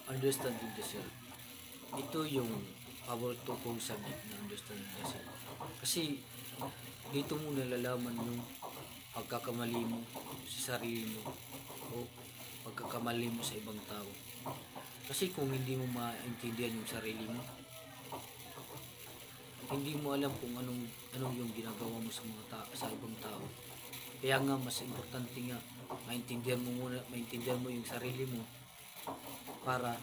Understanding the self. Ito yung paborito kong subject na understanding the self. Kasi dito mo nalalaman yung pagkakamali mo sa sarili mo o pagkakamali mo sa ibang tao. Kasi kung hindi mo maintindihan yung sarili mo, hindi mo alam kung anong yung ginagawa mo sa sa ibang tao. Kaya nga mas importante nga maintindihan mo yung sarili mo para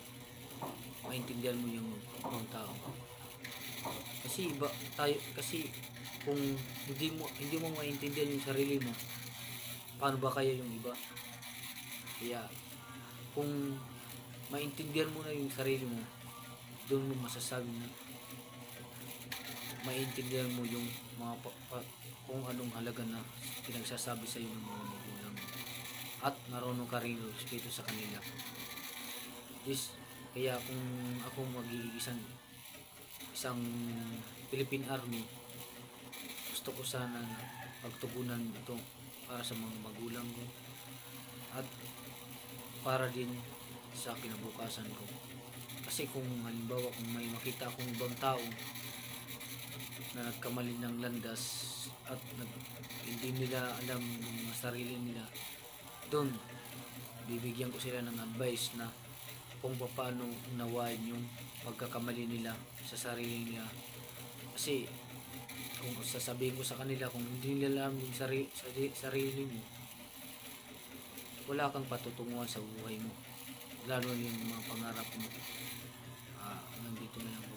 maintindihan mo yung ibang tao. Kasi iba tayo, kasi kung hindi mo maintindihan yung sarili mo, paano ba kaya yung iba? Kaya kung maintindihan mo na yung sarili mo, doon mo masasabi na maintindihan mo yung mga kung anong halaga na pinagsasabi sa iyo ng mga magulang mo. At marunong ka rin respeto sa kanila. Kaya kung ako magiging isang Philippine Army, gusto ko sana pagtugunan ito para sa mga magulang ko at para din sa kinabukasan ko. Kasi kung halimbawa kung may makita akong ibang tao na nagkamali ng landas at hindi nila alam yung mga sarili nila, doon bibigyan ko sila ng advice na kung paano unawain yung pagkakamali nila sa sarili nila. Kasi kung sasabihin ko sa kanila kung hindi nila alam yung sarili mo, wala kang patutunguhan sa buhay mo, lalo yung mga pangarap mo. Nandito na lang.